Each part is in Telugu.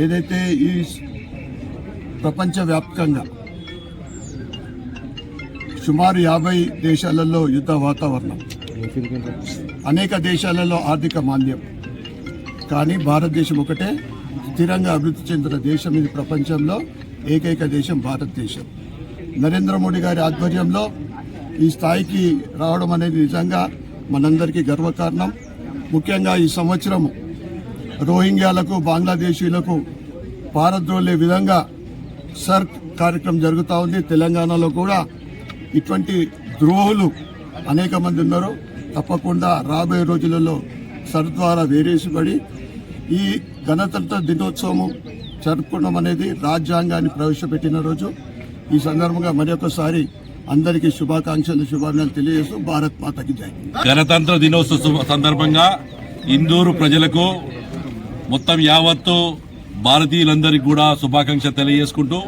ఏదైతే ఈ ప్రపంచవ్యాప్తంగా సుమారు 50 దేశాలలో యుద్ధ వాతావరణం, అనేక దేశాలలో ఆర్థిక మాంద్యం, కానీ భారతదేశం ఒకటే స్థిరంగా అభివృద్ధి చెందిన దేశం. ఇది ప్రపంచంలో ఏకైక దేశం భారతదేశం. నరేంద్ర మోడీ గారి ఆధ్వర్యంలో ఈ స్థాయికి రావడం అనేది నిజంగా మనందరికీ గర్వకారణం. ముఖ్యంగా ఈ సంవత్సరం రోహింగ్యాలకు, బంగ్లాదేశీలకు పారద్రోలే విధంగా సర్ కార్యక్రమం జరుగుతూ ఉంది. తెలంగాణలో కూడా ఇటువంటి ద్రోహులు అనేక మంది ఉన్నారు. తప్పకుండా రాబోయే రోజులలో సర్ ద్వారా వేరేసిబడి ఈ గణతంత్ర దినోత్సవం జరుపుకోవడం అనేది రాజ్యాంగాన్ని ప్రవేశపెట్టిన రోజు. ఈ సందర్భంగా మరొకసారి అందరికీ శుభాకాంక్షలు తెలియజేస్తూ భారత్ మాతకి జై. గణతంత్ర దినోత్సవ సందర్భంగా ఇందూరు ప్రజలకు మొత్తం యావత్తు భారతీయులందరికీ కూడా శుభాకాంక్షలు తెలియజేసుకుంటూ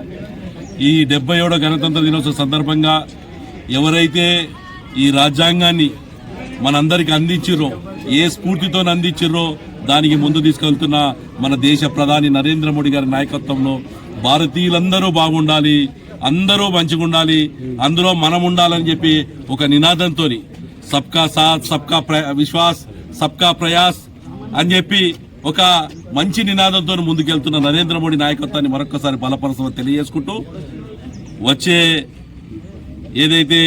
ఈ 77వ గణతంత్ర దినోత్సవ సందర్భంగా ఎవరైతే ఈ రాజ్యాంగాన్ని మనందరికి అందించిర్రో, ఏ స్ఫూర్తితో అందించిర్రో దానికి ముందు తీసుకెళ్తున్న మన దేశ ప్రధాని నరేంద్ర మోడీ గారి నాయకత్వంలో భారతీయులందరూ బాగుండాలి, అందరూ మంచిగా ఉండాలి, అందులో మనం ఉండాలని చెప్పి ఒక నినాదంతో సబ్కా సాత్, సబ్కా విశ్వాస్, సబ్కా ప్రయాస్ అని చెప్పి ఒక మంచి నినాదంతో ముందుకెళ్తున్న నరేంద్ర మోడీ నాయకత్వాన్ని మరొకసారి బలపరచమని తెలియజేసుకుంటూ వచ్చే ఏదైతే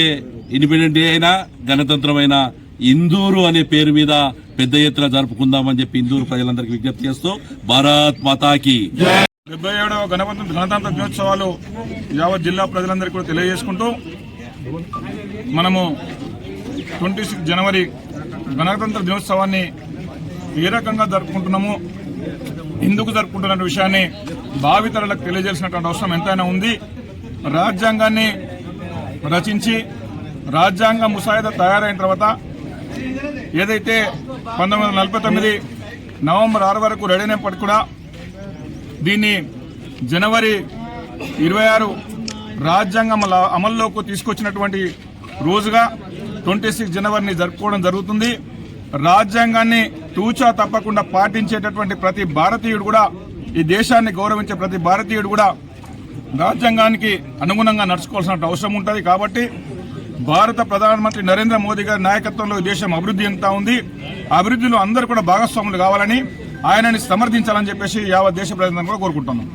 ఇండిపెండెంట్ డే అయినా గణతంత్రమైన ఇందూరు అనే పేరు మీద పెద్ద ఎత్తున జరుపుకుందామని చెప్పి ఇందూరు ప్రజలందరికీ విజ్ఞప్తి చేస్తూ భారత్ మాతాకి 77వ గణతంత్ర దినోత్సవాలు యావత్ జిల్లా ప్రజలందరికీ కూడా తెలియజేసుకుంటూ మనము 26 జనవరి గణతంత్ర దినోత్సవాన్ని ఏ రకంగా జరుపుకుంటున్నాము, ఎందుకు జరుపుకుంటున్న విషయాన్ని భావితరులకు తెలియజేసినటువంటి అవసరం ఎంతైనా ఉంది. రాజ్యాంగాన్ని రచించి రాజ్యాంగ ముసాయిదా తయారైన తర్వాత ఏదైతే 1949 నవంబర్ 6 వరకు రెడీ అయినప్పటికీ కూడా దీన్ని జనవరి 26 రాజ్యాంగం అమల్లోకి తీసుకొచ్చినటువంటి రోజుగా 26 జనవరిని జరుపుకోవడం జరుగుతుంది. రాజ్యాంగాన్ని తూచా తప్పకుండా పాటించేటటువంటి ప్రతి భారతీయుడు కూడా, ఈ దేశాన్ని గౌరవించే ప్రతి భారతీయుడు కూడా రాజ్యాంగానికి అనుగుణంగా నడుచుకోవాల్సిన అవసరం ఉంటుంది. కాబట్టి భారత ప్రధానమంత్రి నరేంద్ర మోదీ గారి నాయకత్వంలో ఈ దేశం అభివృద్ధి ఎంత ఉంది, అభివృద్ధిలో అందరూ కూడా భాగస్వాములు కావాలని, ఆయనని సమర్థించాలని చెప్పేసి యావత్ దేశ ప్రజలందరూ కూడా కోరుకుంటున్నాం.